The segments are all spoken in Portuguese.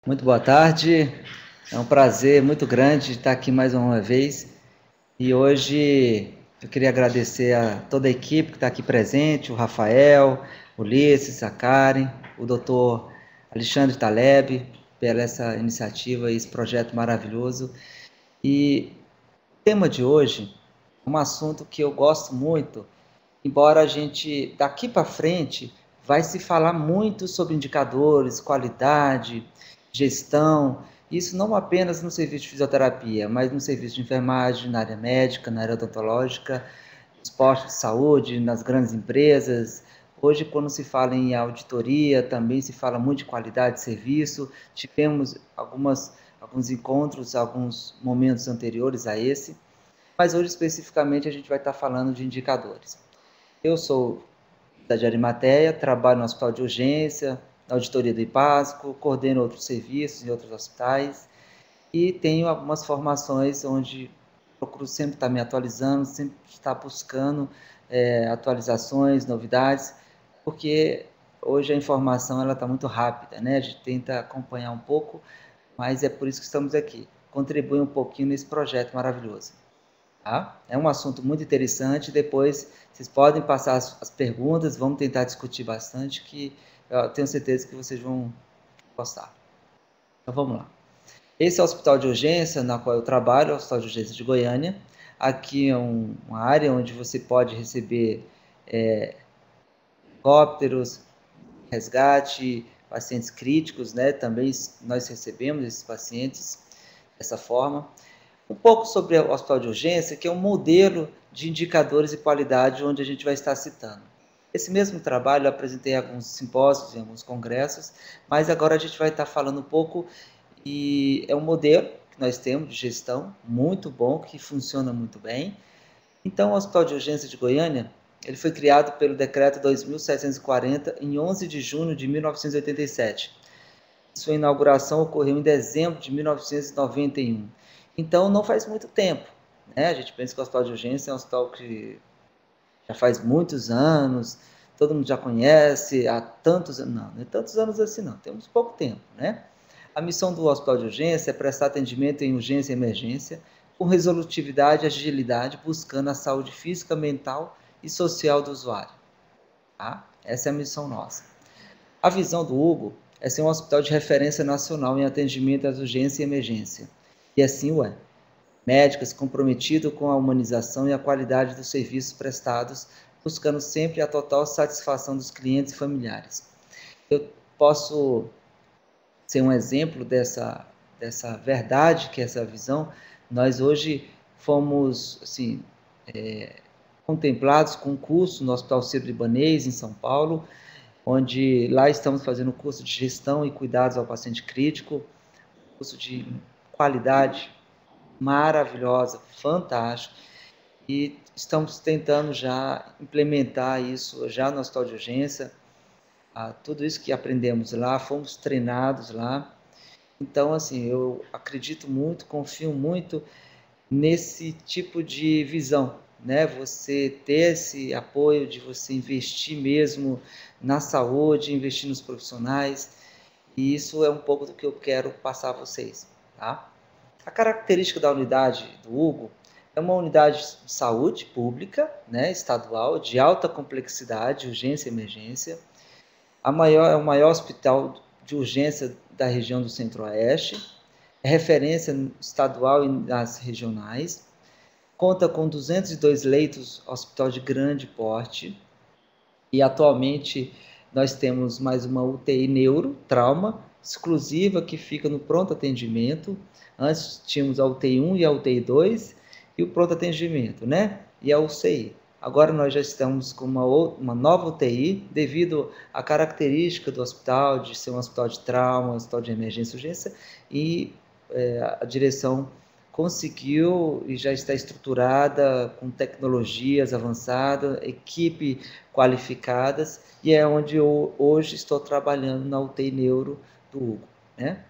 Muito boa tarde, é um prazer muito grande estar aqui mais uma vez e hoje eu queria agradecer a toda a equipe que está aqui presente, o Rafael, o Ulisses, a Karen, o doutor Alexandre Taleb, pela essa iniciativa e esse projeto maravilhoso. E o tema de hoje é um assunto que eu gosto muito, embora a gente daqui para frente vai se falar muito sobre indicadores, qualidade, gestão, isso não apenas no serviço de fisioterapia, mas no serviço de enfermagem, na área médica, na área odontológica, nos postos de saúde, nas grandes empresas. Hoje, quando se fala em auditoria, também se fala muito de qualidade de serviço. Tivemos alguns encontros, alguns momentos anteriores a esse, mas hoje especificamente a gente vai estar falando de indicadores. Eu sou da Arimateia, trabalho no hospital de urgência, na auditoria do IPASCO, coordeno outros serviços em outros hospitais e tenho algumas formações onde procuro sempre estar me atualizando, sempre estar buscando atualizações, novidades, porque hoje a informação ela está muito rápida, né? A gente tenta acompanhar um pouco, mas é por isso que estamos aqui, contribuir um pouquinho nesse projeto maravilhoso. Tá? É um assunto muito interessante. Depois vocês podem passar as perguntas, vamos tentar discutir bastante, que eu tenho certeza que vocês vão gostar. Então vamos lá. Esse é o hospital de urgência na qual eu trabalho, é o Hospital de Urgência de Goiânia. Aqui é uma área onde você pode receber helicópteros, resgate, pacientes críticos, né? Também nós recebemos esses pacientes dessa forma. Um pouco sobre o hospital de urgência, que é um modelo de indicadores e qualidade onde a gente vai estar citando. Esse mesmo trabalho eu apresentei em alguns simpósios, em alguns congressos, mas agora a gente vai estar falando um pouco, e é um modelo que nós temos de gestão muito bom, que funciona muito bem. Então, o Hospital de Urgência de Goiânia, ele foi criado pelo Decreto 2740 em 11 de junho de 1987. Sua inauguração ocorreu em dezembro de 1991. Então, não faz muito tempo, né? A gente pensa que o hospital de urgência é um hospital que já faz muitos anos, todo mundo já conhece, há tantos anos. Não, não é tantos anos assim não, temos pouco tempo, né? A missão do hospital de urgência é prestar atendimento em urgência e emergência, com resolutividade e agilidade, buscando a saúde física, mental e social do usuário. Tá? Essa é a missão nossa. A visão do Hugo é ser um hospital de referência nacional em atendimento às urgências e emergência. E assim o é. Médicos comprometidos com a humanização e a qualidade dos serviços prestados, buscando sempre a total satisfação dos clientes e familiares. Eu posso ser um exemplo dessa verdade, que é essa visão. Nós hoje fomos assim, contemplados com um curso no Hospital Sírio-Libanês, em São Paulo, onde lá estamos fazendo curso de gestão e cuidados ao paciente crítico, curso de qualidade maravilhosa, fantástico, e estamos tentando já implementar isso já no hospital de urgência, tudo isso que aprendemos lá, fomos treinados lá, então assim, eu acredito muito, confio muito nesse tipo de visão, né? Você ter esse apoio de você investir mesmo na saúde, investir nos profissionais, e isso é um pouco do que eu quero passar a vocês, tá? A característica da unidade do Hugo é uma unidade de saúde pública, né, estadual, de alta complexidade, urgência e emergência. É o maior hospital de urgência da região do Centro-Oeste, é referência estadual e nas regionais, conta com 202 leitos, hospital de grande porte, e atualmente nós temos mais uma UTI neuro, trauma, exclusiva, que fica no pronto atendimento. Antes tínhamos a UTI 1 e a UTI 2 e o pronto atendimento, né? E a UCI. Agora nós já estamos com uma nova UTI, devido à característica do hospital, de ser um hospital de trauma, um hospital de emergência e urgência, e a direção conseguiu e já está estruturada com tecnologias avançadas, equipe qualificadas, e é onde eu hoje estou trabalhando na UTI Neuro do Hugo, né?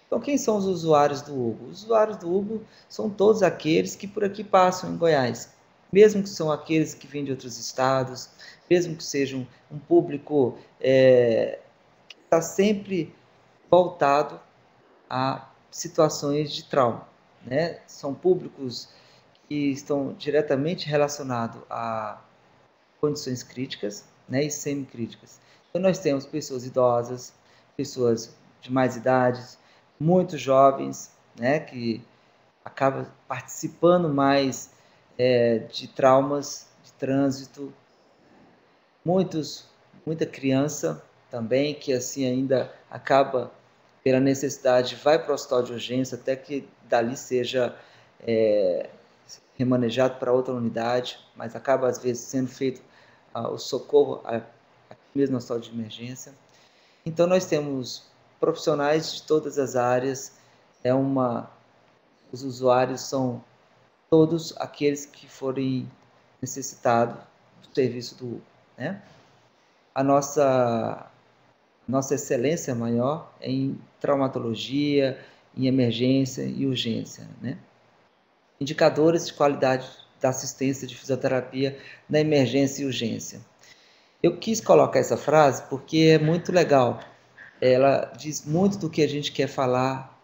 Então, quem são os usuários do Hugo? Os usuários do Hugo são todos aqueles que por aqui passam em Goiás, mesmo que são aqueles que vêm de outros estados, mesmo que sejam um público que está sempre voltado a situações de trauma, né? São públicos que estão diretamente relacionados a condições críticas, né, e semicríticas. Então, nós temos pessoas idosas, pessoas de mais idades, muitos jovens, né, que acabam participando mais de traumas de trânsito, muita criança também, que assim ainda acaba, pela necessidade, vai para o hospital de urgência até que dali seja remanejado para outra unidade, mas acaba às vezes sendo feito o socorro aqui mesmo no hospital de emergência. Então nós temos profissionais de todas as áreas, os usuários são todos aqueles que forem necessitados do serviço do UPA, né? A nossa excelência maior é em traumatologia, em emergência e urgência, né? Indicadores de qualidade da assistência de fisioterapia na emergência e urgência. Eu quis colocar essa frase porque é muito legal. Ela diz muito do que a gente quer falar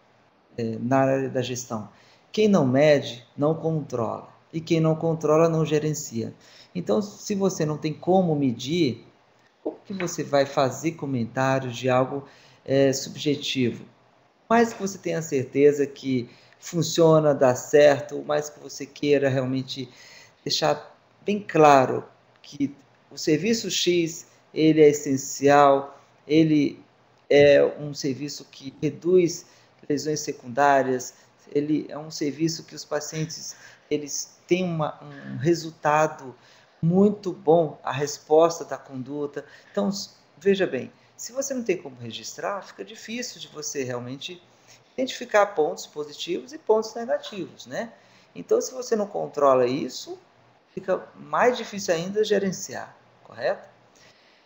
na área da gestão. Quem não mede, não controla. E quem não controla, não gerencia. Então, se você não tem como medir, como que você vai fazer comentários de algo subjetivo? Mais que você tenha certeza que funciona, dá certo, mais que você queira realmente deixar bem claro que o serviço X, ele é essencial, ele é um serviço que reduz lesões secundárias, ele é um serviço que os pacientes eles têm um resultado muito bom, a resposta da conduta. Então, veja bem, se você não tem como registrar, fica difícil de você realmente identificar pontos positivos e pontos negativos, né? Então, se você não controla isso, fica mais difícil ainda gerenciar, correto?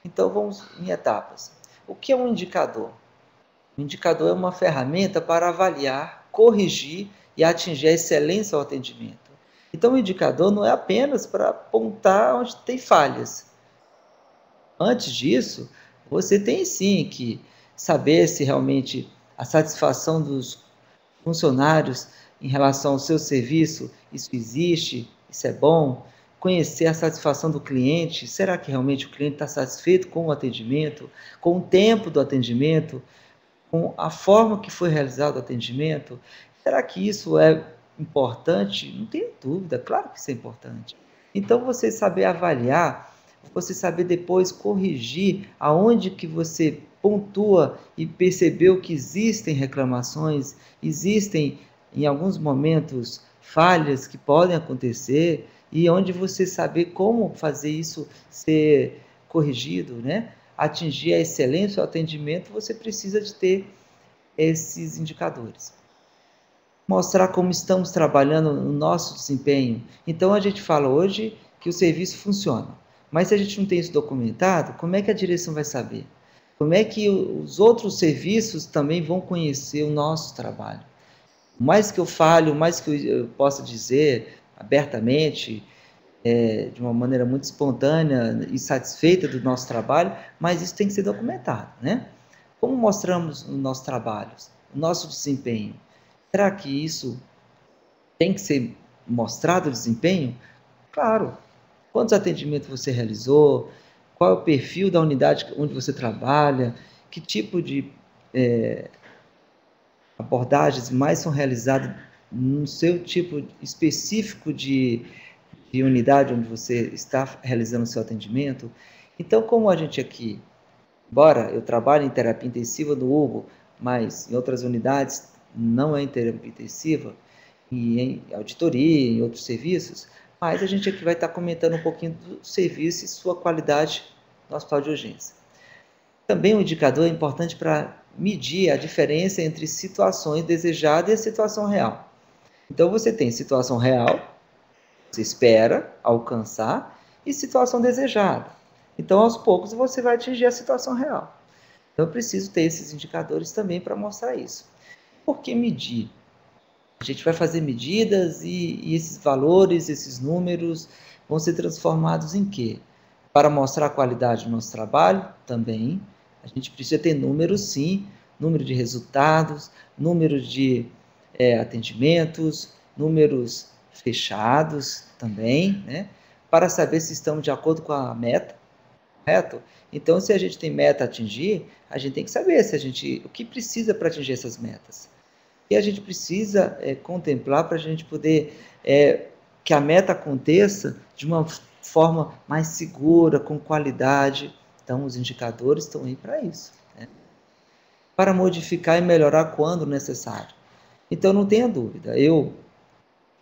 Então, vamos em etapas. O que é um indicador? O indicador é uma ferramenta para avaliar, corrigir e atingir a excelência ao atendimento. Então, o indicador não é apenas para apontar onde tem falhas. Antes disso, você tem sim que saber se realmente a satisfação dos funcionários em relação ao seu serviço, isso existe, isso é bom. Conhecer a satisfação do cliente, será que realmente o cliente está satisfeito com o atendimento, com o tempo do atendimento, com a forma que foi realizado o atendimento? Será que isso é importante? Não tenho dúvida, claro que isso é importante. Então, você saber avaliar, você saber depois corrigir aonde que você pontua e percebeu que existem reclamações, existem, em alguns momentos, falhas que podem acontecer, e onde você saber como fazer isso ser corrigido, né? Atingir a excelência, o atendimento, você precisa de ter esses indicadores. Mostrar como estamos trabalhando no nosso desempenho. Então, a gente fala hoje que o serviço funciona, mas se a gente não tem isso documentado, como é que a direção vai saber? Como é que os outros serviços também vão conhecer o nosso trabalho? O mais que eu fale, o mais que eu possa dizer abertamente, de uma maneira muito espontânea e satisfeita do nosso trabalho, mas isso tem que ser documentado, né? Como mostramos os nossos trabalhos, o nosso desempenho? Será que isso tem que ser mostrado, o desempenho? Claro. Quantos atendimentos você realizou? Qual é o perfil da unidade onde você trabalha? Que tipo de abordagens mais são realizadas no seu tipo específico de unidade onde você está realizando o seu atendimento? Então, como a gente aqui, embora eu trabalhe em terapia intensiva no UBO, mas em outras unidades não é em terapia intensiva, e em auditoria, em outros serviços, mas a gente aqui vai estar comentando um pouquinho do serviço e sua qualidade no hospital de urgência. Também um indicador é importante para medir a diferença entre situações desejadas e a situação real. Então, você tem situação real, você espera alcançar, e situação desejada. Então, aos poucos, você vai atingir a situação real. Então, eu preciso ter esses indicadores também para mostrar isso. Por que medir? A gente vai fazer medidas e esses valores, esses números vão ser transformados em quê? Para mostrar a qualidade do nosso trabalho? Também. A gente precisa ter números, sim, número de resultados, número de atendimentos, números fechados também, né? Para saber se estamos de acordo com a meta, correto? Então, se a gente tem meta a atingir, a gente tem que saber o que precisa para atingir essas metas. E a gente precisa contemplar para a gente poder que a meta aconteça de uma forma mais segura, com qualidade. Então, os indicadores estão aí para isso, né? Para modificar e melhorar quando necessário. Então, não tenha dúvida,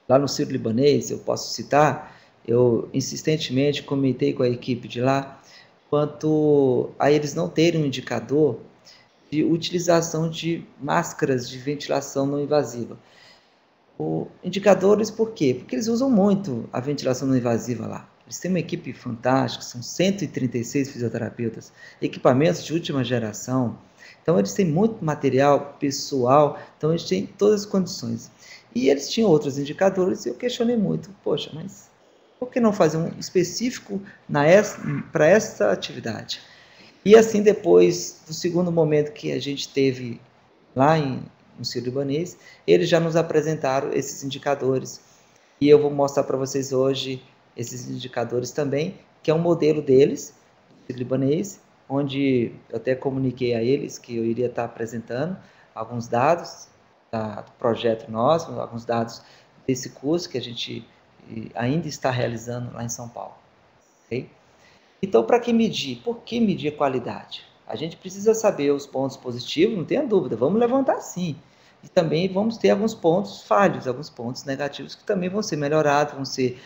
lá no Sírio-Libanês, eu posso citar, eu insistentemente comentei com a equipe de lá, quanto a eles não terem um indicador de utilização de máscaras de ventilação não invasiva. Indicadores por quê? Porque eles usam muito a ventilação não invasiva lá. Eles têm uma equipe fantástica, são 136 fisioterapeutas, equipamentos de última geração. Então, eles têm muito material pessoal, então eles têm todas as condições. E eles tinham outros indicadores e eu questionei muito. Poxa, mas por que não fazer um específico para essa atividade? E assim, depois do segundo momento que a gente teve lá no Sírio-Libanês, eles já nos apresentaram esses indicadores. E eu vou mostrar para vocês hoje esses indicadores também, que é um modelo deles, do Sírio-Libanês, onde eu até comuniquei a eles que eu iria estar apresentando alguns dados do projeto nosso, alguns dados desse curso que a gente ainda está realizando lá em São Paulo. Okay? Então, para que medir? Por que medir a qualidade? A gente precisa saber os pontos positivos, não tenha dúvida, vamos levantar sim. E também vamos ter alguns pontos falhos, alguns pontos negativos que também vão ser melhorados, vão ser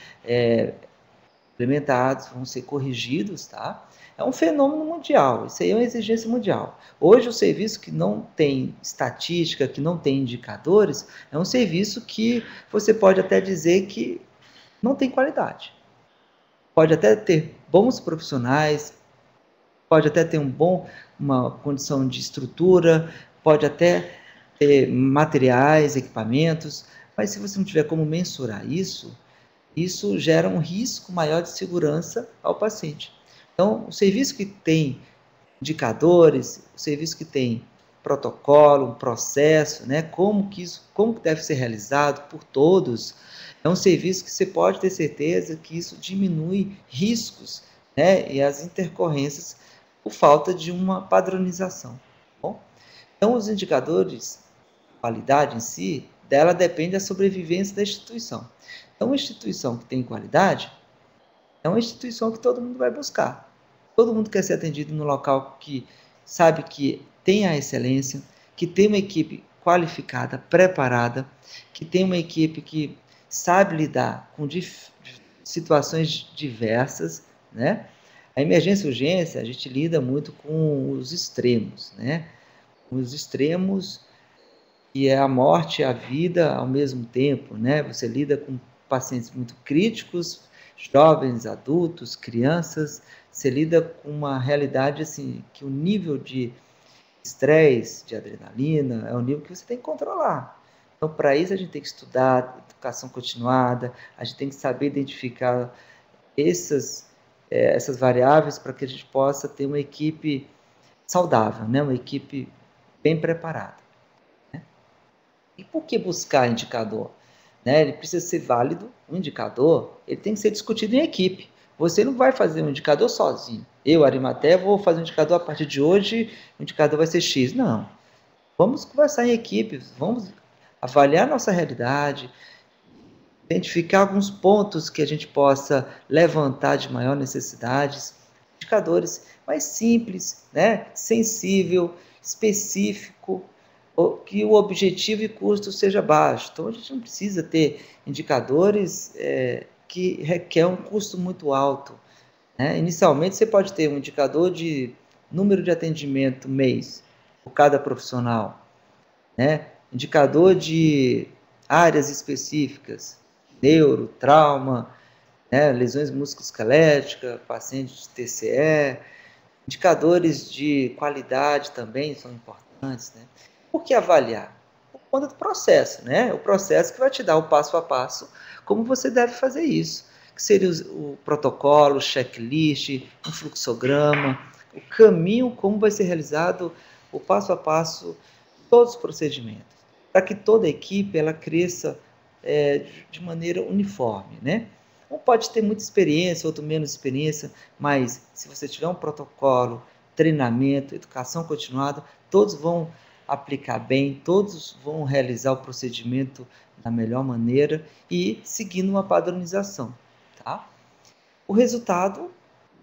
implementados, vão ser corrigidos, tá? É um fenômeno mundial, isso aí é uma exigência mundial. Hoje, o serviço que não tem estatística, que não tem indicadores, é um serviço que você pode até dizer que não tem qualidade. Pode até ter bons profissionais, pode até ter uma condição de estrutura, pode até ter materiais, equipamentos, mas se você não tiver como mensurar isso gera um risco maior de segurança ao paciente. Então, o serviço que tem indicadores, o serviço que tem protocolo, um processo, né, como deve ser realizado por todos, é um serviço que você pode ter certeza que isso diminui riscos, né, e as intercorrências por falta de uma padronização. Bom? Então, os indicadores, a qualidade em si, dela depende da sobrevivência da instituição. Então, uma instituição que tem qualidade é uma instituição que todo mundo vai buscar. Todo mundo quer ser atendido no local que sabe que tem a excelência, que tem uma equipe qualificada, preparada, que tem uma equipe que sabe lidar com situações diversas, né? A emergência e urgência, a gente lida muito com os extremos, né? Os extremos, que é a morte e a vida ao mesmo tempo, né? Você lida com pacientes muito críticos, jovens, adultos, crianças, você lida com uma realidade assim, que o nível de estresse, de adrenalina, é um nível que você tem que controlar. Então, para isso, a gente tem que estudar educação continuada, a gente tem que saber identificar essas variáveis para que a gente possa ter uma equipe saudável, né? Uma equipe bem preparada. Né? E por que buscar indicador? Né? Ele precisa ser válido, um indicador, ele tem que ser discutido em equipe. Você não vai fazer um indicador sozinho. Eu, Arimatea, vou fazer um indicador a partir de hoje, o indicador vai ser X. Não. Vamos conversar em equipe, vamos avaliar nossa realidade, identificar alguns pontos que a gente possa levantar de maior necessidades, indicadores mais simples, né? Sensível, específico, que o objetivo e custo seja baixo. Então, a gente não precisa ter indicadores que requer um custo muito alto. Né? Inicialmente, você pode ter um indicador de número de atendimento mês por cada profissional, né? Indicador de áreas específicas, neuro, trauma, né? Lesões musculoesqueléticas, pacientes de TCE, indicadores de qualidade também são importantes, né? Por que avaliar? Por conta do processo, né? O processo que vai te dar o passo a passo como você deve fazer isso. Que seria o protocolo, o checklist, um fluxograma, o caminho como vai ser realizado o passo a passo, todos os procedimentos, para que toda a equipe ela cresça de maneira uniforme, né? Um pode ter muita experiência, outro menos experiência, mas se você tiver um protocolo, treinamento, educação continuada, todos vão aplicar bem, todos vão realizar o procedimento da melhor maneira e seguindo uma padronização, tá? O resultado,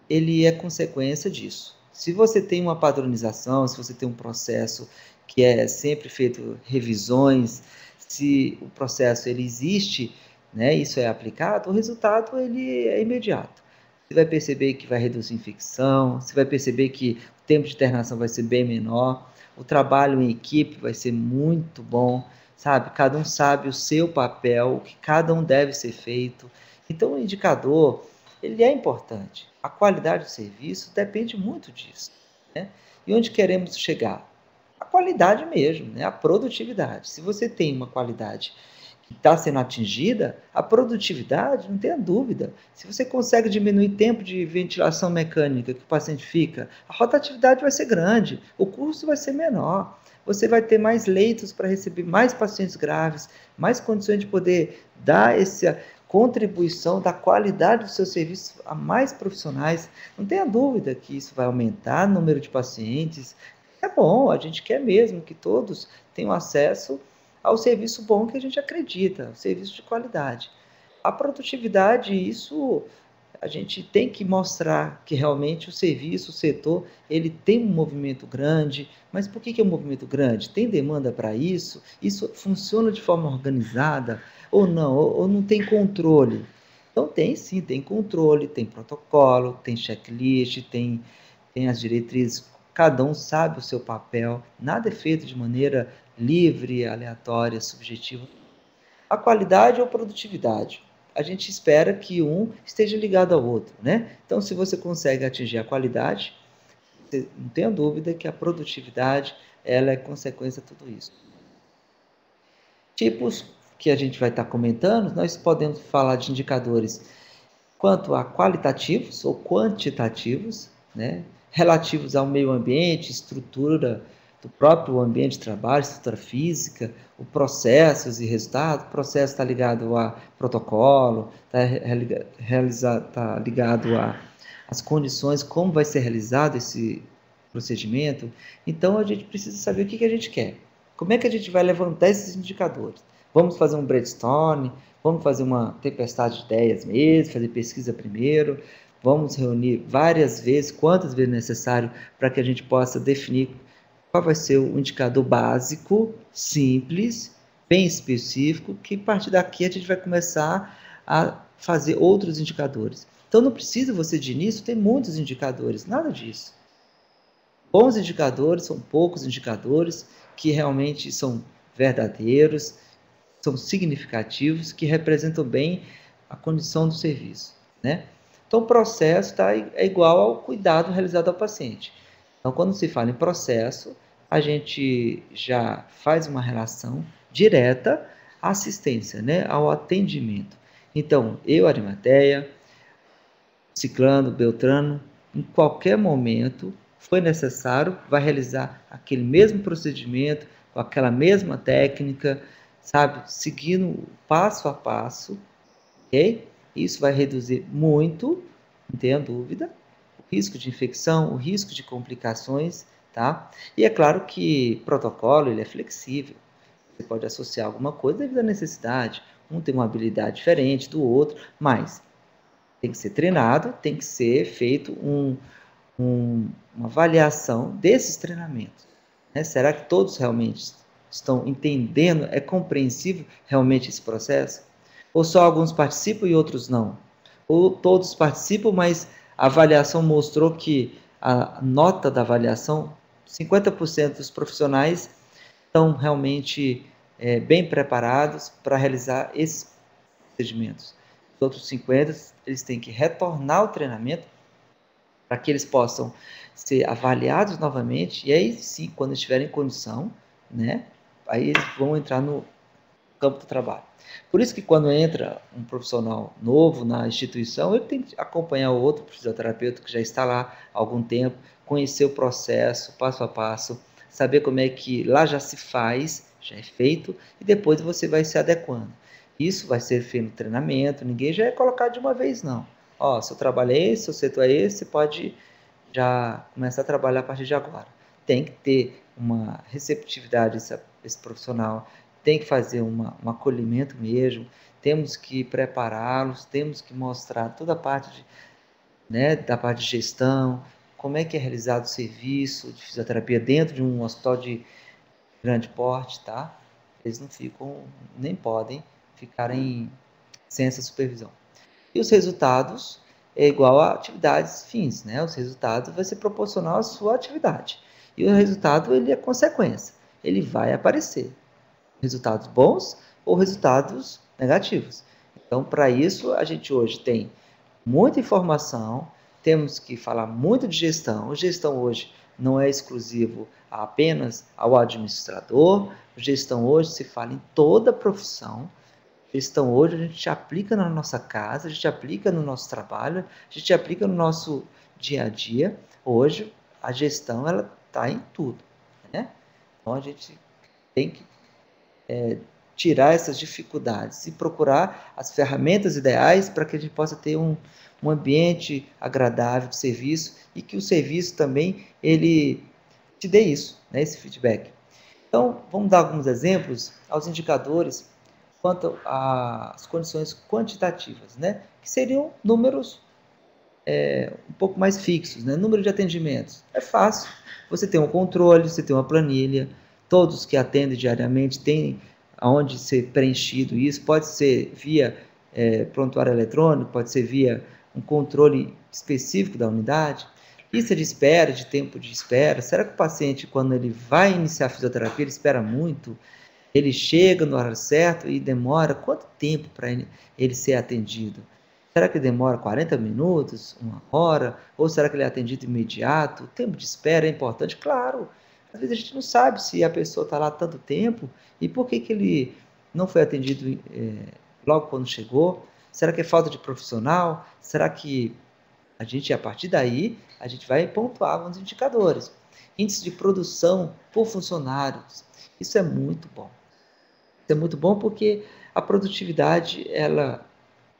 ele é consequência disso. Se você tem uma padronização, se você tem um processo que é sempre feito revisões, se o processo ele existe, né, isso é aplicado, o resultado ele é imediato. Você vai perceber que vai reduzir infecção, você vai perceber que o tempo de internação vai ser bem menor, o trabalho em equipe vai ser muito bom, sabe? Cada um sabe o seu papel, o que cada um deve ser feito. Então, o indicador, ele é importante. A qualidade do serviço depende muito disso, né? E onde queremos chegar? A qualidade mesmo, né? A produtividade. Se você tem uma qualidade que está sendo atingida, a produtividade, não tenha dúvida. Se você consegue diminuir tempo de ventilação mecânica que o paciente fica, a rotatividade vai ser grande, o custo vai ser menor. Você vai ter mais leitos para receber mais pacientes graves, mais condições de poder dar essa contribuição da qualidade do seu serviço a mais profissionais. Não tenha dúvida que isso vai aumentar o número de pacientes. É bom, a gente quer mesmo que todos tenham acesso ao serviço bom que a gente acredita, serviço de qualidade. A produtividade, isso a gente tem que mostrar que realmente o serviço, o setor, ele tem um movimento grande, mas por que é um movimento grande? Tem demanda para isso? Isso funciona de forma organizada ou não? Ou não tem controle? Então tem sim, tem controle, tem protocolo, tem checklist, tem as diretrizes, cada um sabe o seu papel, nada é feito de maneira livre, aleatória, subjetiva. A qualidade ou produtividade? A gente espera que um esteja ligado ao outro, né? Então, se você consegue atingir a qualidade, não tenha dúvida que a produtividade ela é consequência de tudo isso. Tipos que a gente vai estar comentando, nós podemos falar de indicadores quanto a qualitativos ou quantitativos, né? Relativos ao meio ambiente, estrutura do próprio ambiente de trabalho, estrutura física, o processos e resultados. O processo está ligado a protocolo, está ligado às condições, como vai ser realizado esse procedimento. Então, a gente precisa saber o que a gente quer. Como é que a gente vai levantar esses indicadores? Vamos fazer um brainstorm, vamos fazer uma tempestade de ideias mesmo, fazer pesquisa primeiro, vamos reunir várias vezes, quantas vezes necessário, para que a gente possa definir qual vai ser o indicador básico, simples, bem específico, que a partir daqui a gente vai começar a fazer outros indicadores. Então não precisa você de início ter muitos indicadores, nada disso. Bons indicadores são poucos indicadores que realmente são verdadeiros, são significativos, que representam bem a condição do serviço, né? Então, o processo é igual ao cuidado realizado ao paciente. Então, quando se fala em processo, a gente já faz uma relação direta à assistência, né? Ao atendimento. Então, eu, Arimateia, Ciclano, Beltrano, em qualquer momento foi necessário, vai realizar aquele mesmo procedimento, com aquela mesma técnica, sabe? Seguindo passo a passo, ok? Isso vai reduzir muito, não tenha dúvida, o risco de infecção, o risco de complicações, tá? E é claro que o protocolo, ele é flexível. Você pode associar alguma coisa devido à necessidade. Um tem uma habilidade diferente do outro, mas tem que ser treinado, tem que ser feito uma avaliação desses treinamentos, né? Será que todos realmente estão entendendo, é compreensível realmente esse processo? Ou só alguns participam e outros não? Ou todos participam, mas a avaliação mostrou que a nota da avaliação, 50% dos profissionais estão realmente bem preparados para realizar esses procedimentos. Os outros 50%, eles têm que retornar ao treinamento para que eles possam ser avaliados novamente, e aí sim, quando estiverem em condição, né, aí eles vão entrar no campo do trabalho. Por isso que quando entra um profissional novo na instituição, ele tem que acompanhar o outro fisioterapeuta que já está lá há algum tempo, conhecer o processo, passo a passo, saber como é que lá já se faz, já é feito, e depois você vai se adequando. Isso vai ser feito no treinamento, ninguém já é colocado de uma vez, não. Ó, seu trabalho é esse, seu setor é esse, você pode já começar a trabalhar a partir de agora. Tem que ter uma receptividade esse profissional, tem que fazer um acolhimento mesmo, temos que prepará-los, temos que mostrar toda a parte da parte de gestão, como é que é realizado o serviço de fisioterapia dentro de um hospital de grande porte, tá? Eles não ficam, nem podem ficarem sem essa supervisão. E os resultados é igual a atividades fins, né? Os resultados vai ser proporcional à sua atividade. E o resultado, ele é consequência. Ele vai aparecer. Resultados bons ou resultados negativos. Então, para isso, a gente hoje tem muita informação, temos que falar muito de gestão. A gestão hoje não é exclusivo apenas ao administrador, a gestão hoje se fala em toda a profissão. Gestão hoje a gente aplica na nossa casa, a gente aplica no nosso trabalho, a gente aplica no nosso dia a dia. Hoje a gestão ela está em tudo, né? Então a gente tem que tirar essas dificuldades e procurar as ferramentas ideais para que a gente possa ter um ambiente agradável de serviço e que o serviço também ele te dê isso, né, esse feedback. Então, vamos dar alguns exemplos aos indicadores quanto às condições quantitativas, né, que seriam números um pouco mais fixos, né, número de atendimentos. É fácil, você tem um controle, você tem uma planilha, todos que atendem diariamente têm aonde ser preenchido isso, pode ser via prontuário eletrônico, pode ser via um controle específico da unidade, lista de espera, de tempo de espera. Será que o paciente, quando ele vai iniciar a fisioterapia, ele espera muito? Ele chega no horário certo e demora quanto tempo para ele ser atendido? Será que demora 40 minutos, uma hora? Ou será que ele é atendido imediato? O tempo de espera é importante? Claro. Às vezes a gente não sabe se a pessoa está lá há tanto tempo e por que ele não foi atendido logo quando chegou. Será que é falta de profissional? Será que a gente, a partir daí, a gente vai pontuar alguns indicadores. Índice de produção por funcionários. Isso é muito bom. Isso é muito bom porque a produtividade ela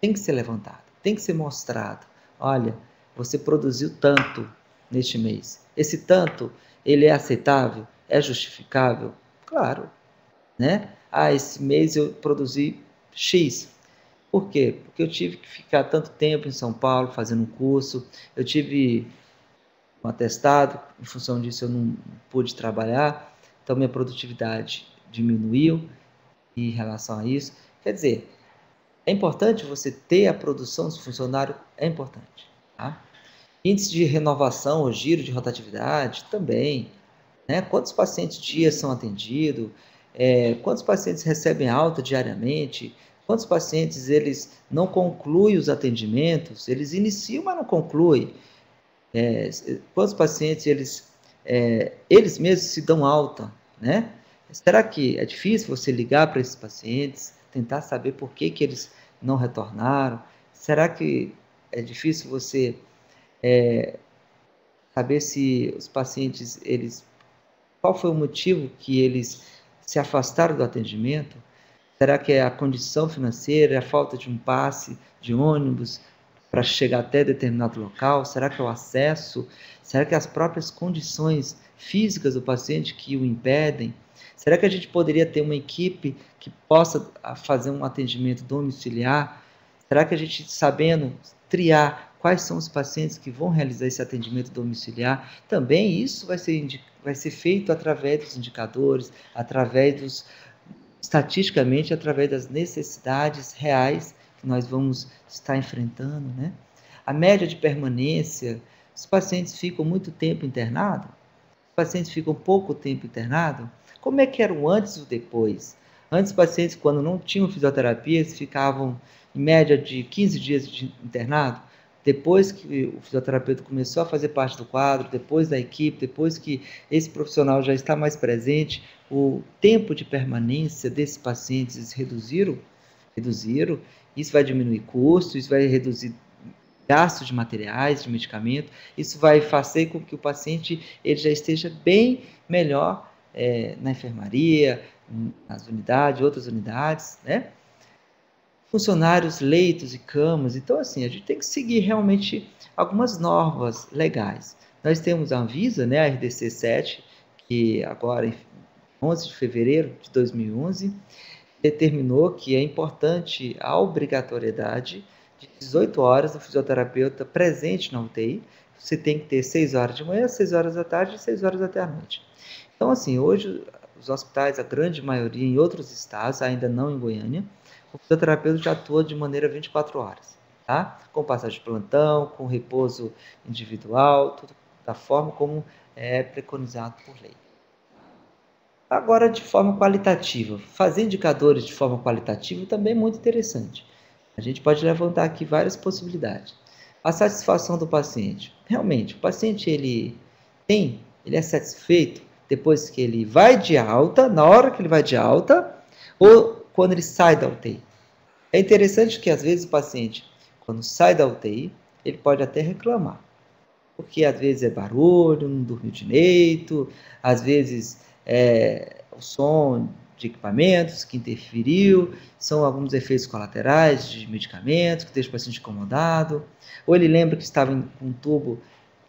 tem que ser levantada, tem que ser mostrado. Olha, você produziu tanto neste mês. Esse tanto, ele é aceitável? É justificável? Claro, né? Ah, esse mês eu produzi X. Por quê? Porque eu tive que ficar tanto tempo em São Paulo fazendo um curso, eu tive um atestado, em função disso eu não pude trabalhar, então minha produtividade diminuiu em relação a isso. Quer dizer, é importante você ter a produção do funcionário, é importante. Tá? Índice de renovação ou giro de rotatividade também. Né? Quantos pacientes dias são atendidos? Quantos pacientes recebem alta diariamente? Quantos pacientes eles não concluem os atendimentos? Eles iniciam, mas não concluem. Quantos pacientes eles mesmos se dão alta? Né? Será que é difícil você ligar para esses pacientes, tentar saber por que eles não retornaram? Será que é difícil você saber se os pacientes, qual foi o motivo que eles se afastaram do atendimento? Será que é a condição financeira, a falta de um passe de ônibus para chegar até determinado local? Será que é o acesso? Será que é as próprias condições físicas do paciente que o impedem? Será que a gente poderia ter uma equipe que possa fazer um atendimento domiciliar? Será que a gente, sabendo triar quais são os pacientes que vão realizar esse atendimento domiciliar, também isso vai ser feito através dos indicadores, estatisticamente, através das necessidades reais que nós vamos estar enfrentando, né? A média de permanência, os pacientes ficam muito tempo internados? Os pacientes ficam pouco tempo internados? Como é que era o antes e o depois? Antes, os pacientes, quando não tinham fisioterapia, eles ficavam em média de 15 dias de internado. Depois que o fisioterapeuta começou a fazer parte do quadro, depois da equipe, depois que esse profissional já está mais presente, o tempo de permanência desses pacientes reduziram, isso vai diminuir custos, isso vai reduzir gasto de materiais, de medicamento. Isso vai fazer com que o paciente ele já esteja bem melhor na enfermaria, nas unidades, outras unidades, né? Funcionários, leitos e camas. Então, assim, a gente tem que seguir realmente algumas normas legais. Nós temos a Anvisa, né, a RDC 7, que agora, em 11 de fevereiro de 2011, determinou que é importante a obrigatoriedade de 18 horas do fisioterapeuta presente na UTI. Você tem que ter 6 horas de manhã, 6 horas da tarde e 6 horas até a noite. Então, assim, hoje os hospitais, a grande maioria em outros estados, ainda não em Goiânia, o fisioterapeuta já atua de maneira 24 horas, tá? Com passagem de plantão, com repouso individual, tudo da forma como é preconizado por lei. Agora, de forma qualitativa, fazer indicadores de forma qualitativa também é muito interessante. A gente pode levantar aqui várias possibilidades. A satisfação do paciente. Realmente, o paciente ele é satisfeito depois que ele vai de alta, na hora que ele vai de alta, ou quando ele sai da UTI. É interessante que às vezes o paciente, quando sai da UTI, ele pode até reclamar, porque às vezes é barulho, não dormiu direito, às vezes o som de equipamentos que interferiu, são alguns efeitos colaterais de medicamentos que deixam o paciente incomodado, ou ele lembra que estava com um tubo,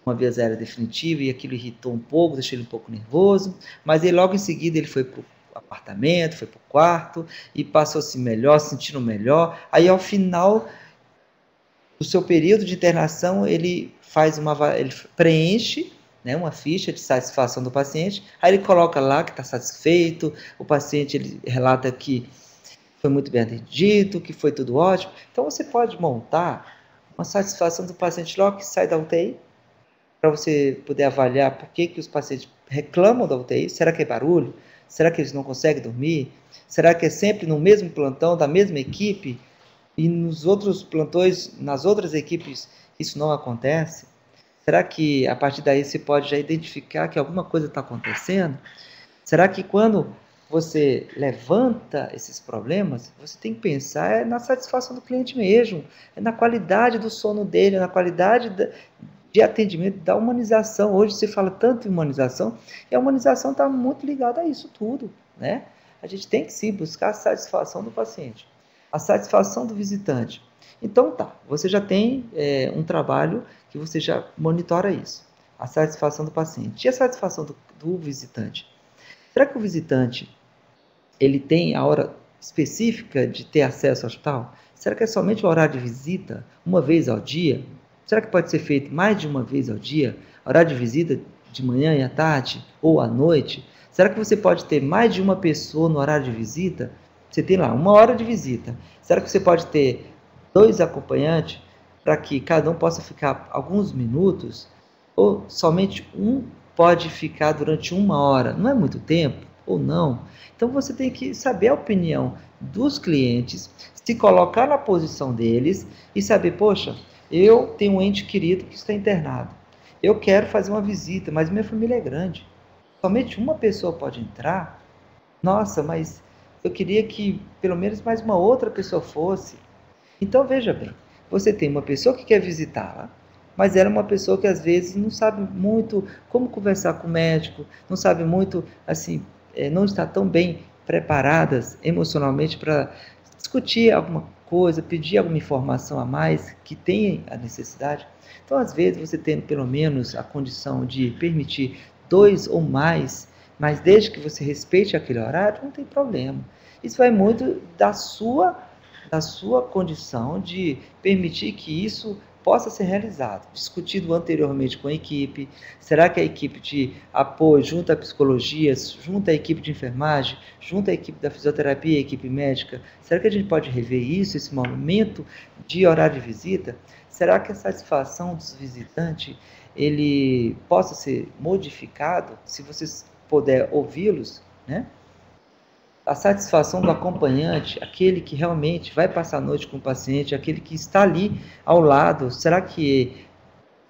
uma via aérea definitiva, e aquilo irritou um pouco, deixou ele um pouco nervoso, mas aí logo em seguida ele foi para o apartamento, foi para o quarto, e passou-se melhor, sentindo melhor, aí ao final do seu período de internação, ele preenche, né, uma ficha de satisfação do paciente, aí ele coloca lá que está satisfeito, o paciente ele relata que foi muito bem atendido, que foi tudo ótimo. Então você pode montar uma satisfação do paciente logo que sai da UTI, para você poder avaliar por que os pacientes reclamam da UTI. Será que é barulho? Será que eles não conseguem dormir? Será que é sempre no mesmo plantão, da mesma equipe? E nos outros plantões, nas outras equipes, isso não acontece? Será que a partir daí você pode já identificar que alguma coisa está acontecendo? Será que quando você levanta esses problemas, você tem que pensar na satisfação do cliente mesmo, na qualidade do sono dele, na qualidade de atendimento, da humanização. Hoje se fala tanto em humanização, e a humanização está muito ligada a isso tudo, né? A gente tem que sim buscar a satisfação do paciente, a satisfação do visitante. Então tá, você já tem um trabalho que você já monitora isso, a satisfação do paciente. E a satisfação do visitante? Será que o visitante ele tem a hora específica de ter acesso ao hospital? Será que é somente o horário de visita, uma vez ao dia? Será que pode ser feito mais de uma vez ao dia? Horário de visita de manhã e à tarde ou à noite? Será que você pode ter mais de uma pessoa no horário de visita? Você tem lá 1 hora de visita. Será que você pode ter 2 acompanhantes para que cada um possa ficar alguns minutos? Ou somente um pode ficar durante 1 hora? Não é muito tempo ou não? Então você tem que saber a opinião dos clientes, se colocar na posição deles e saber, poxa, eu tenho um ente querido que está internado. Eu quero fazer uma visita, mas minha família é grande. Somente uma pessoa pode entrar? Nossa, mas eu queria que pelo menos mais uma outra pessoa fosse. Então veja bem, você tem uma pessoa que quer visitá-la, mas ela é uma pessoa que às vezes não sabe muito como conversar com o médico, não sabe muito, assim, não está tão bem preparadas emocionalmente para discutir alguma coisa, pedir alguma informação a mais que tem a necessidade. Então, às vezes, você tem pelo menos a condição de permitir 2 ou mais, mas desde que você respeite aquele horário, não tem problema. Isso vai muito da sua condição de permitir que isso possa ser realizado, discutido anteriormente com a equipe. Será que a equipe de apoio, junto à psicologia, junto à equipe de enfermagem, junto à equipe da fisioterapia, a equipe médica, será que a gente pode rever isso, esse momento de horário de visita? Será que a satisfação dos visitantes ele possa ser modificado, se vocês puder ouvi-los, né? A satisfação do acompanhante, aquele que realmente vai passar a noite com o paciente, aquele que está ali ao lado, será que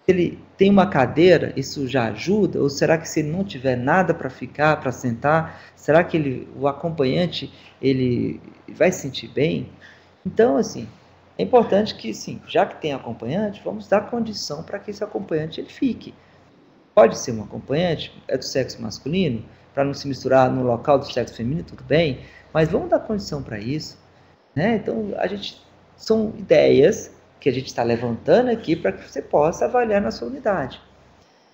ele tem uma cadeira, isso já ajuda? Ou será que se ele não tiver nada para ficar, para sentar, será que o acompanhante ele vai se sentir bem? Então, assim, É importante que, sim, já que tem acompanhante, vamos dar condição para que esse acompanhante ele fique. Pode ser um acompanhante, é do sexo masculino, para não se misturar no local do sexo feminino, tudo bem, mas vamos dar condição para isso, né? Então, são ideias que a gente está levantando aqui para que você possa avaliar na sua unidade.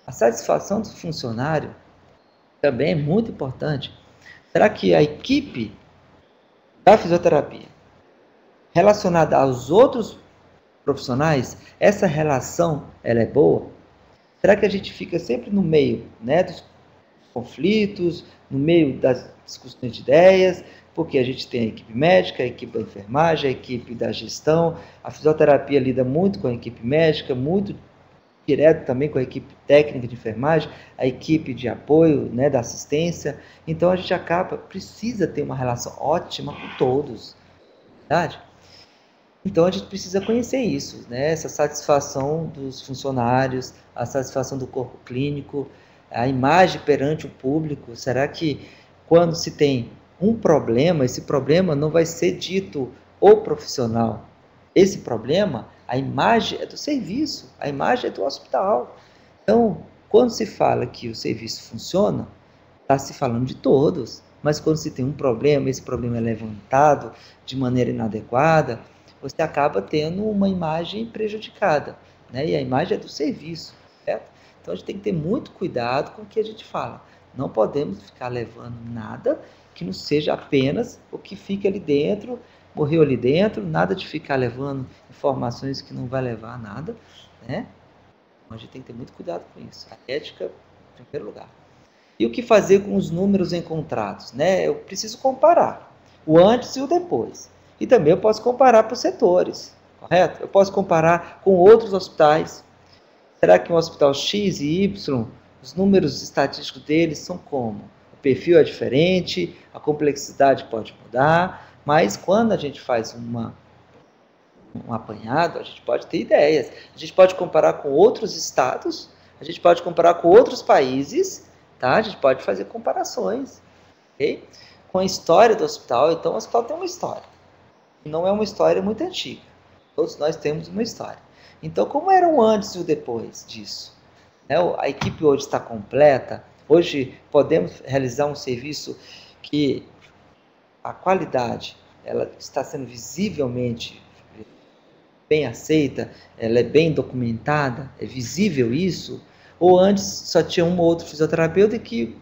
A satisfação do funcionário também é muito importante. Será que a equipe da fisioterapia, relacionada aos outros profissionais, essa relação ela é boa? Será que a gente fica sempre no meio, né, dos conflitos, no meio das discussões de ideias, porque a gente tem a equipe médica, a equipe da enfermagem, a equipe da gestão, a fisioterapia lida muito com a equipe médica, muito direto também com a equipe técnica de enfermagem, a equipe de apoio, né, da assistência. Então a gente precisa ter uma relação ótima com todos, verdade? Então a gente precisa conhecer isso, né? Essa satisfação dos funcionários, a satisfação do corpo clínico, a imagem perante o público. Será que quando se tem um problema, esse problema não vai ser dito o profissional? Esse problema, a imagem é do serviço, a imagem é do hospital. Então, quando se fala que o serviço funciona, está se falando de todos. Mas quando se tem um problema, esse problema é levantado de maneira inadequada, você acaba tendo uma imagem prejudicada, né? E a imagem é do serviço, certo? Então a gente tem que ter muito cuidado com o que a gente fala. Não podemos ficar levando nada que não seja apenas o que fica ali dentro, morreu ali dentro, nada de ficar levando informações que não vai levar a nada, né? Então a gente tem que ter muito cuidado com isso. A ética, em primeiro lugar. E o que fazer com os números encontrados, né? Eu preciso comparar o antes e o depois. E também eu posso comparar por setores, correto? Eu posso comparar com outros hospitais. Será que um hospital X e Y, os números estatísticos deles são como? O perfil é diferente, a complexidade pode mudar, mas quando a gente faz um apanhado, a gente pode ter ideias. A gente pode comparar com outros estados, a gente pode comparar com outros países, tá? A gente pode fazer comparações, ok? Com a história do hospital. Então, o hospital tem uma história. Não é uma história muito antiga. Todos nós temos uma história. Então, como era o antes e o depois disso? A equipe hoje está completa. Hoje podemos realizar um serviço que a qualidade ela está sendo visivelmente bem aceita, ela é bem documentada, é visível isso? Ou antes só tinha um ou outro fisioterapeuta que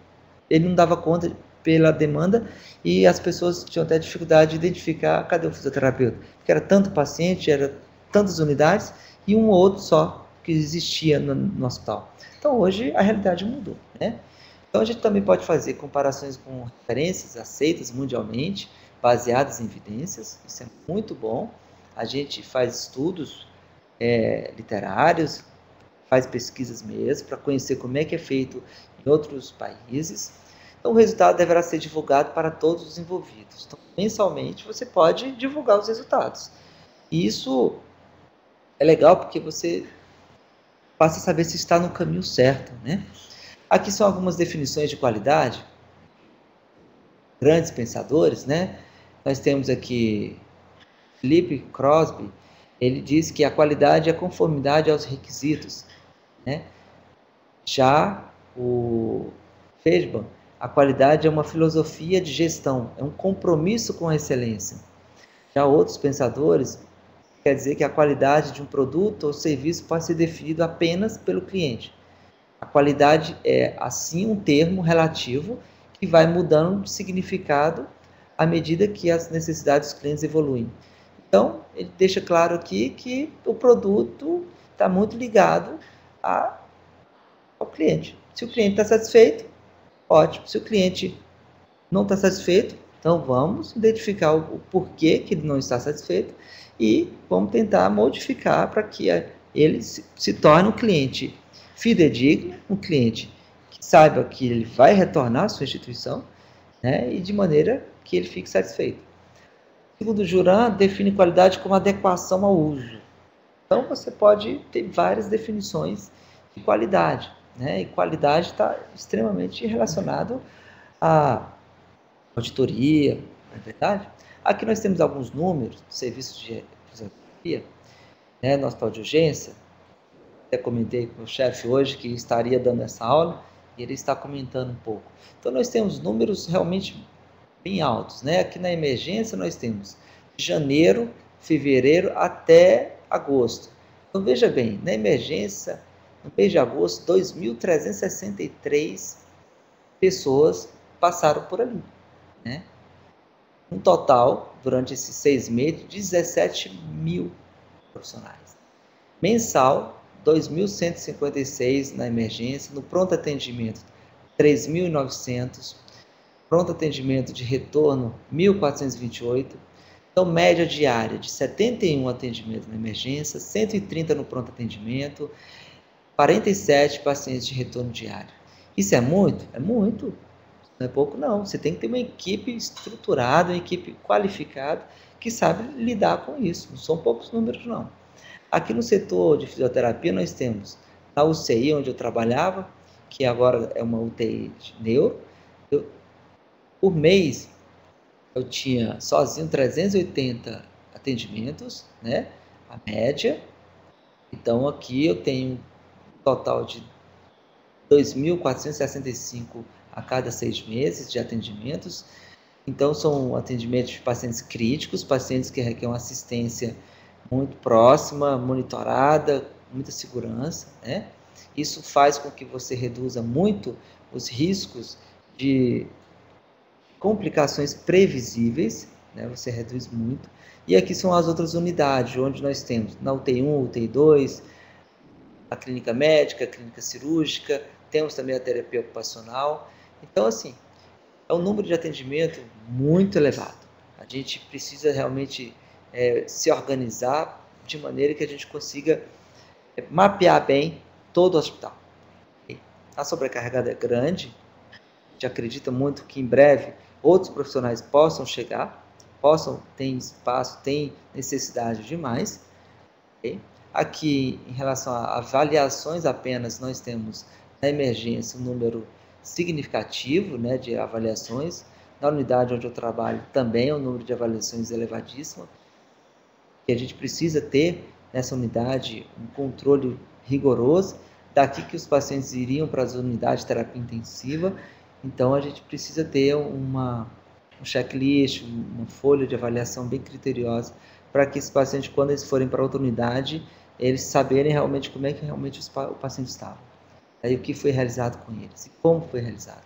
ele não dava conta pela demanda e as pessoas tinham até dificuldade de identificar cadê o fisioterapeuta, porque era tanto paciente, era tantas unidades e um ou outro só que existia no hospital. Então hoje a realidade mudou, né? Então a gente também pode fazer comparações com referências aceitas mundialmente, baseadas em evidências, isso é muito bom. A gente faz estudos literários, faz pesquisas mesmo, para conhecer como é que é feito em outros países. Então, o resultado deverá ser divulgado para todos os envolvidos. Então, mensalmente, você pode divulgar os resultados. E isso é legal porque você passa a saber se está no caminho certo, né? Aqui são algumas definições de qualidade. Grandes pensadores, né? Nós temos aqui Philip Crosby, ele diz que a qualidade é a conformidade aos requisitos, né? Já o Feijeban, a qualidade é uma filosofia de gestão, é um compromisso com a excelência. Já outros pensadores quer dizer que a qualidade de um produto ou serviço pode ser definido apenas pelo cliente. A qualidade é, assim, um termo relativo que vai mudando de significado à medida que as necessidades dos clientes evoluem. Então, ele deixa claro aqui que o produto está muito ligado ao cliente. Se o cliente está satisfeito, ótimo. Se o cliente não está satisfeito, então vamos identificar o porquê que ele não está satisfeito e vamos tentar modificar para que ele se torne um cliente fidedigno, um cliente que saiba que ele vai retornar à sua instituição, né, e de maneira que ele fique satisfeito. Segundo Juran, define qualidade como adequação ao uso. Então você pode ter várias definições de qualidade, né? E qualidade está extremamente relacionado à auditoria, não é verdade? Aqui nós temos alguns números de serviços de né, no hospital de urgência. Até comentei com o chefe hoje que estaria dando essa aula e ele está comentando um pouco. Então nós temos números realmente bem altos, né? Aqui na emergência nós temos de janeiro, fevereiro até agosto. Então veja bem, na emergência, no mês de agosto, 2.363 pessoas passaram por ali, né? Um total, durante esses 6 meses, 17 mil profissionais. Mensal, 2.156 na emergência, no pronto atendimento, 3.900, pronto atendimento de retorno, 1.428, então média diária de 71 atendimentos na emergência, 130 no pronto atendimento, 47 pacientes de retorno diário. Isso é muito? É muito. Não é pouco não. Você tem que ter uma equipe estruturada, uma equipe qualificada, que sabe lidar com isso. Não são poucos números não. Aqui no setor de fisioterapia nós temos na UCI, onde eu trabalhava, que agora é uma UTI de neuro, por mês eu tinha sozinho 380 atendimentos, né? A média. Então aqui eu tenho um total de 2.465 a cada 6 meses de atendimentos. Então são atendimentos de pacientes críticos, pacientes que requerem uma assistência muito próxima, monitorada, muita segurança, né? Isso faz com que você reduza muito os riscos de complicações previsíveis, né? Você reduz muito. E aqui são as outras unidades, onde nós temos na UTI 1, UTI 2, a clínica médica, a clínica cirúrgica, temos também a terapia ocupacional. Então, assim, é um número de atendimento muito elevado. A gente precisa realmente se organizar de maneira que a gente consiga mapear bem todo o hospital. A sobrecarga é grande, a gente acredita muito que em breve outros profissionais possam chegar, ter espaço, tem necessidade de mais. Okay? Aqui, em relação a avaliações apenas, nós temos na emergência um número significativo, né, de avaliações. Na unidade onde eu trabalho também é um número de avaliações elevadíssimo. E a gente precisa ter nessa unidade um controle rigoroso. Daqui que os pacientes iriam para as unidades de terapia intensiva, então a gente precisa ter um checklist, uma folha de avaliação bem criteriosa, para que esses pacientes, quando eles forem para outra unidade, eles saberem realmente como é que realmente o paciente estava. Aí o que foi realizado com eles e como foi realizado.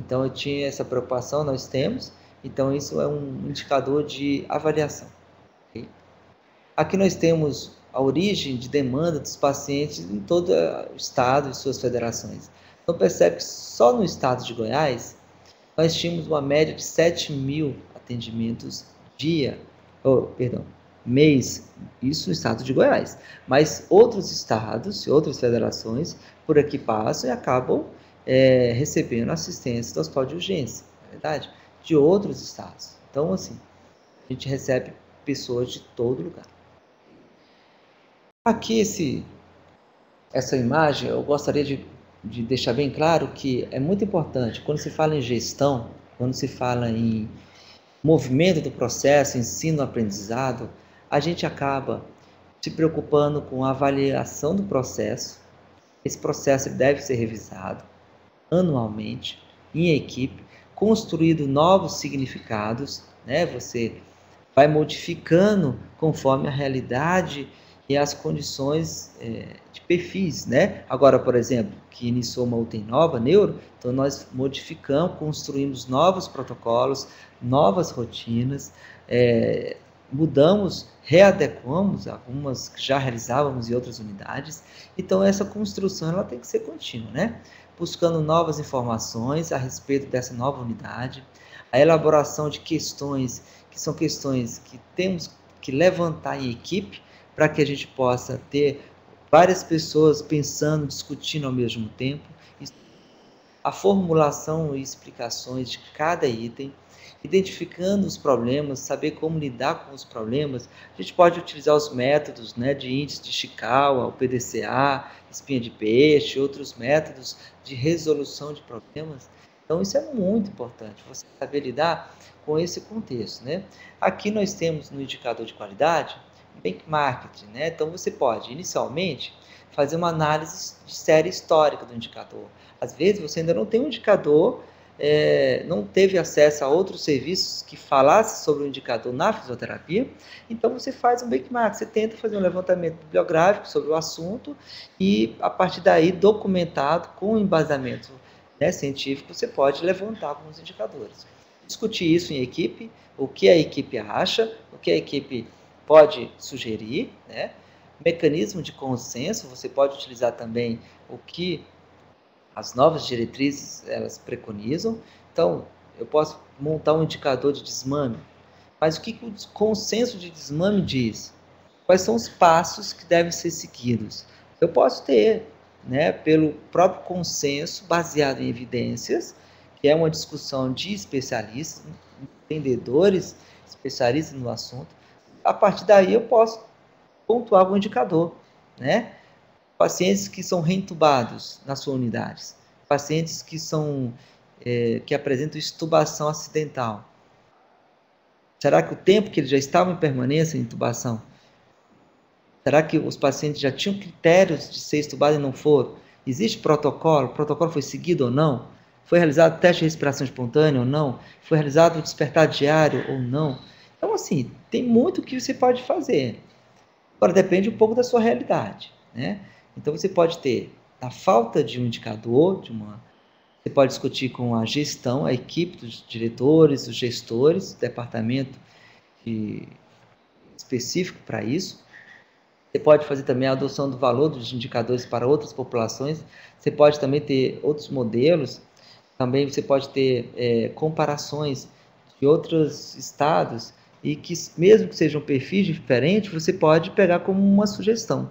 Então eu tinha essa preocupação, nós temos, então isso é um indicador de avaliação. Okay? Aqui nós temos a origem de demanda dos pacientes em todo o estado e suas federações. Então percebe que só no estado de Goiás nós tínhamos uma média de 7 mil atendimentos mês, isso no estado de Goiás. Mas outros estados e outras federações por aqui passam e acabam recebendo assistência do hospital de urgência, na verdade, de outros estados. Então, assim, a gente recebe pessoas de todo lugar. Aqui, essa imagem, eu gostaria de deixar bem claro que é muito importante, quando se fala em gestão, quando se fala em movimento do processo, ensino-aprendizado, a gente acaba se preocupando com a avaliação do processo. Esse processo deve ser revisado anualmente, em equipe, construído novos significados, né? Você vai modificando conforme a realidade e as condições de perfis, né? Agora, por exemplo, que iniciou uma UTI nova, neuro, então nós modificamos, construímos novos protocolos, novas rotinas, mudamos, readequamos algumas que já realizávamos em outras unidades. Então essa construção ela tem que ser contínua, né? Buscando novas informações a respeito dessa nova unidade, a elaboração de questões que são questões que temos que levantar em equipe para que a gente possa ter várias pessoas pensando, discutindo ao mesmo tempo, a formulação e explicações de cada item, identificando os problemas, saber como lidar com os problemas. A gente pode utilizar os métodos, né, de índice de Ishikawa, o PDCA, espinha de peixe, outros métodos de resolução de problemas. Então isso é muito importante, você saber lidar com esse contexto, né? Aqui nós temos no indicador de qualidade benchmark, né? Então, você pode, inicialmente, fazer uma análise de série histórica do indicador. Às vezes, você ainda não tem um indicador, não teve acesso a outros serviços que falassem sobre o indicador na fisioterapia, então você faz um benchmark, você tenta fazer um levantamento bibliográfico sobre o assunto e, a partir daí, documentado com embasamento, né, científico, você pode levantar alguns indicadores. Discutir isso em equipe, o que a equipe acha, o que a equipe pode sugerir, né? Mecanismo de consenso, você pode utilizar também o que as novas diretrizes elas preconizam. Então, eu posso montar um indicador de desmame, mas o que o consenso de desmame diz? Quais são os passos que devem ser seguidos? Eu posso ter, né, pelo próprio consenso, baseado em evidências, que é uma discussão de especialistas, entendedores, especialistas no assunto. A partir daí eu posso pontuar algum indicador, né? Pacientes que são reintubados nas suas unidades, pacientes que que apresentam extubação acidental. Será que o tempo que eles já estavam em permanência em intubação, será que os pacientes já tinham critérios de ser extubados e não foram? Existe protocolo? O protocolo foi seguido ou não? Foi realizado teste de respiração espontânea ou não? Foi realizado o despertar diário ou não? Então, assim, tem muito que você pode fazer. Agora, depende um pouco da sua realidade, né? Então, você pode ter a falta de um indicador, você pode discutir com a gestão, a equipe dos diretores, os gestores, o departamento específico para isso. Você pode fazer também a adoção do valor dos indicadores para outras populações. Você pode também ter outros modelos. Também você pode ter comparações de outros estados e que, mesmo que sejam perfis diferentes, você pode pegar como uma sugestão.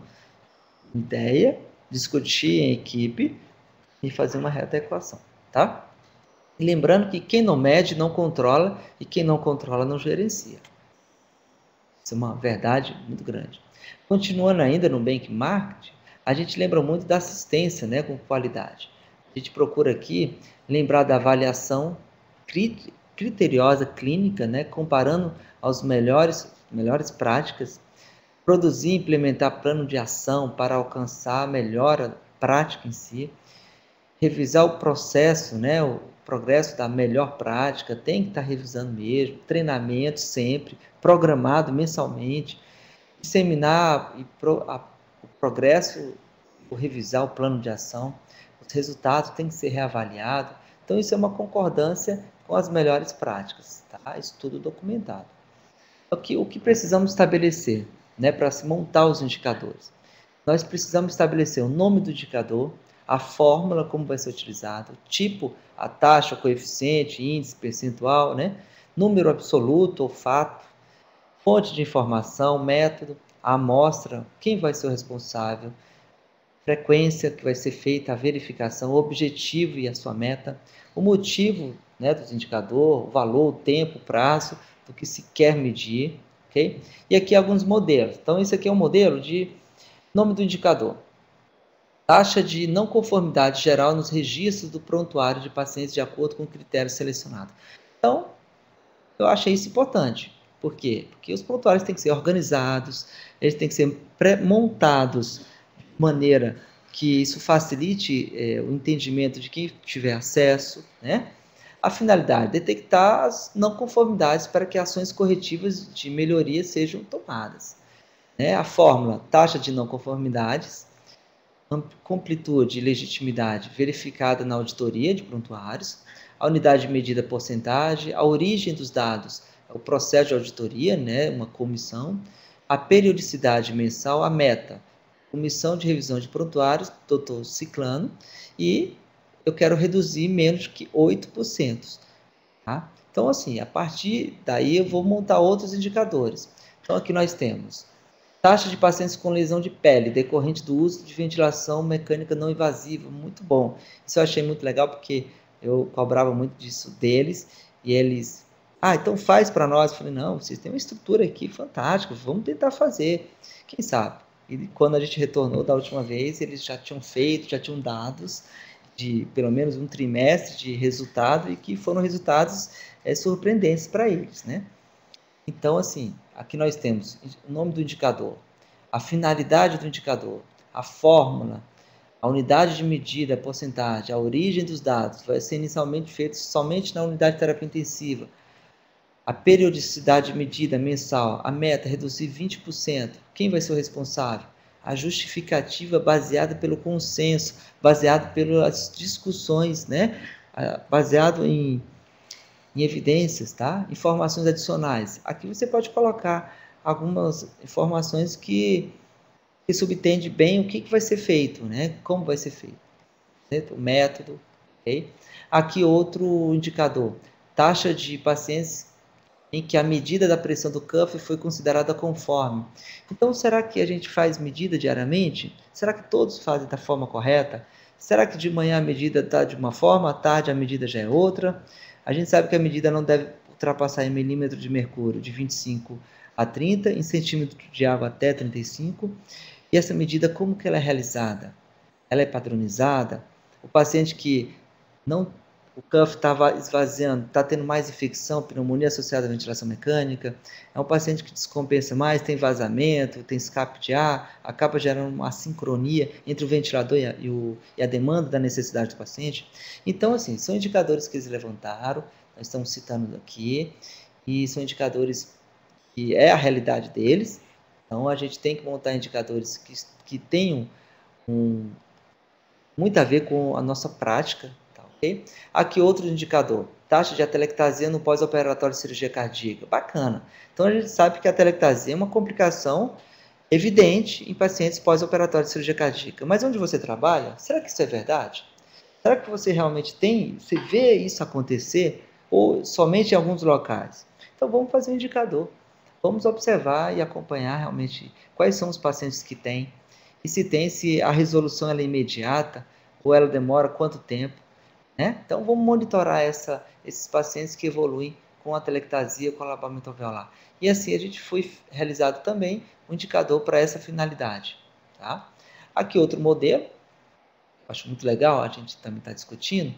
Ideia, discutir em equipe e fazer uma reta equação, tá? E lembrando que quem não mede não controla e quem não controla não gerencia. Isso é uma verdade muito grande. Continuando ainda no benchmark, a gente lembra muito da assistência, né, com qualidade. A gente procura aqui lembrar da avaliação criteriosa clínica, né, comparando as melhores práticas, produzir e implementar plano de ação para alcançar a melhora prática em si, revisar o processo, né, o progresso da melhor prática, tem que estar revisando mesmo, treinamento sempre, programado mensalmente, disseminar o progresso, revisar o plano de ação, os resultados têm que ser reavaliados. Então, isso é uma concordância com as melhores práticas, tá? Isso tudo documentado. O que precisamos estabelecer, né, para se montar os indicadores? Nós precisamos estabelecer o nome do indicador, a fórmula, como vai ser utilizado, tipo, a taxa, o coeficiente, índice, percentual, né? Número absoluto ou fato, fonte de informação, método, a amostra, quem vai ser o responsável, frequência que vai ser feita a verificação, o objetivo e a sua meta, o motivo, né, dos indicadores, o valor, o tempo, o prazo do que se quer medir, ok? E aqui alguns modelos. Então, esse aqui é um modelo de nome do indicador. Taxa de não conformidade geral nos registros do prontuário de pacientes de acordo com o critério selecionado. Então, eu achei isso importante. Por quê? Porque os prontuários têm que ser organizados, eles têm que ser pré-montados de maneira que isso facilite o entendimento de quem tiver acesso, né? A finalidade, detectar as não conformidades para que ações corretivas de melhoria sejam tomadas. Né? A fórmula, taxa de não conformidades, completude e legitimidade verificada na auditoria de prontuários, a unidade de medida porcentagem, a origem dos dados, o processo de auditoria, né, uma comissão, a periodicidade mensal, a meta, comissão de revisão de prontuários, doutor Ciclano, e eu quero reduzir menos que 8%. Tá? Então, assim, a partir daí eu vou montar outros indicadores. Então, aqui nós temos taxa de pacientes com lesão de pele, decorrente do uso de ventilação mecânica não invasiva, muito bom. Isso eu achei muito legal, porque eu cobrava muito disso deles, e eles, então faz para nós. Eu falei, não, vocês têm uma estrutura aqui fantástica, vamos tentar fazer, quem sabe? E quando a gente retornou da última vez, eles já tinham feito, já tinham dados de pelo menos um trimestre de resultado, e que foram resultados surpreendentes para eles, né? Então, assim, aqui nós temos o nome do indicador, a finalidade do indicador, a fórmula, a unidade de medida, a porcentagem, a origem dos dados, vai ser inicialmente feito somente na unidade de terapia intensiva. A periodicidade de medida mensal, a meta, reduzir 20%. Quem vai ser o responsável? A justificativa baseada pelo consenso, baseado pelas discussões, né? Baseado em evidências, tá? Informações adicionais. Aqui você pode colocar algumas informações que subtende bem o que vai ser feito, né? Como vai ser feito, certo? O método, ok? Aqui outro indicador, taxa de pacientes em que a medida da pressão do cuff foi considerada conforme. Então, será que a gente faz medida diariamente? Será que todos fazem da forma correta? Será que de manhã a medida está de uma forma, à tarde a medida já é outra? A gente sabe que a medida não deve ultrapassar em milímetro de mercúrio de 25 a 30, em centímetro de água até 35. E essa medida, como que ela é realizada? Ela é padronizada? O paciente que não, o cuff estava esvaziando, está tendo mais infecção, pneumonia associada à ventilação mecânica, é um paciente que descompensa mais, tem vazamento, tem escape de ar, acaba gerando uma sincronia entre o ventilador e a demanda da necessidade do paciente. Então, assim, são indicadores que eles levantaram, nós estamos citando aqui, e são indicadores que é a realidade deles. Então, a gente tem que montar indicadores que tenham um, muito a ver com a nossa prática, tá, ok? Aqui outro indicador, taxa de atelectasia no pós-operatório de cirurgia cardíaca. Bacana. Então, a gente sabe que a atelectasia é uma complicação evidente em pacientes pós-operatórios de cirurgia cardíaca. Mas onde você trabalha, será que isso é verdade? Será que você realmente você vê isso acontecer ou somente em alguns locais? Então vamos fazer um indicador. Vamos observar e acompanhar realmente quais são os pacientes que têm e se a resolução ela é imediata ou ela demora quanto tempo, né? Então vamos monitorar esses pacientes que evoluem com atelectasia, com alabamento alveolar. E assim a gente foi realizado também um indicador para essa finalidade, tá? Aqui outro modelo, acho muito legal, a gente também está discutindo,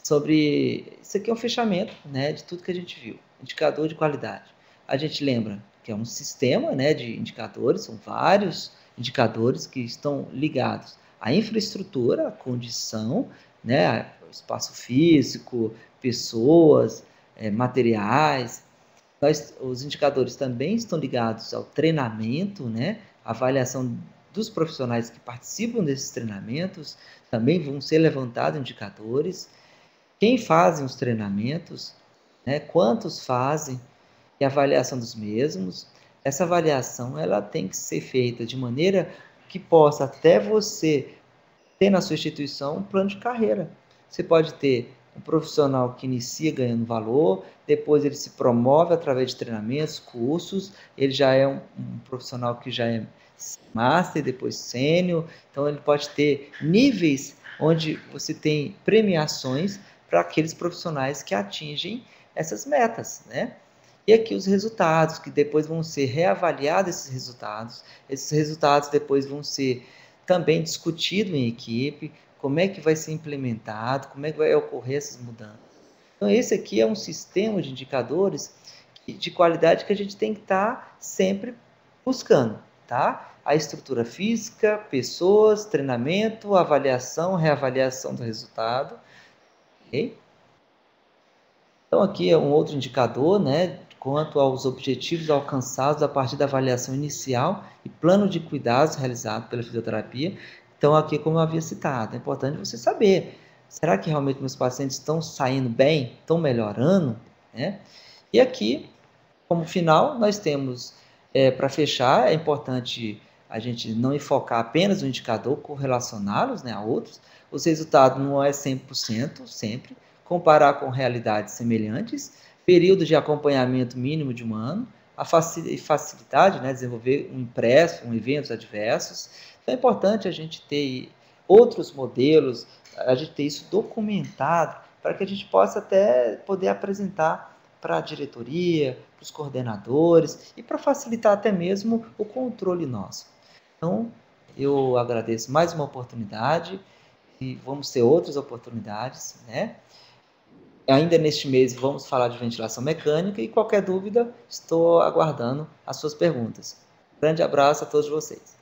sobre. Isso aqui é um fechamento, né, de tudo que a gente viu. Indicador de qualidade. A gente lembra que é um sistema, né, de indicadores, são vários indicadores que estão ligados à infraestrutura, à condição, né, espaço físico, pessoas, materiais. Os indicadores também estão ligados ao treinamento, né, avaliação dos profissionais que participam desses treinamentos, também vão ser levantados indicadores, quem fazem os treinamentos, né, quantos fazem e a avaliação dos mesmos. Essa avaliação ela tem que ser feita de maneira que possa até você ter na sua instituição um plano de carreira. Você pode ter um profissional que inicia ganhando valor, depois ele se promove através de treinamentos, cursos, ele já é um profissional que já é master, depois sênior, então ele pode ter níveis onde você tem premiações para aqueles profissionais que atingem essas metas, né? E aqui os resultados, que depois vão ser reavaliados esses resultados depois vão ser também discutidos em equipe, como é que vai ser implementado, como é que vai ocorrer essas mudanças. Então esse aqui é um sistema de indicadores de qualidade que a gente tem que estar sempre buscando, tá? A estrutura física, pessoas, treinamento, avaliação, reavaliação do resultado, ok? Então aqui é um outro indicador, né, quanto aos objetivos alcançados a partir da avaliação inicial e plano de cuidados realizado pela fisioterapia. Então aqui, como eu havia citado, é importante você saber, será que realmente meus pacientes estão saindo bem, estão melhorando, né? E aqui, como final, nós temos, para fechar, é importante a gente não enfocar apenas no indicador, correlacioná-los, né, a outros. Os resultados não é 100% sempre, comparar com realidades semelhantes, período de acompanhamento mínimo de um ano, a facilidade, né, desenvolver um impresso, eventos adversos. Então é importante a gente ter outros modelos, a gente ter isso documentado, para que a gente possa até poder apresentar para a diretoria, para os coordenadores e para facilitar até mesmo o controle nosso. Então, eu agradeço mais uma oportunidade e vamos ter outras oportunidades, né? ainda neste mês vamos falar de ventilação mecânica e qualquer dúvida, estou aguardando as suas perguntas. Grande abraço a todos vocês.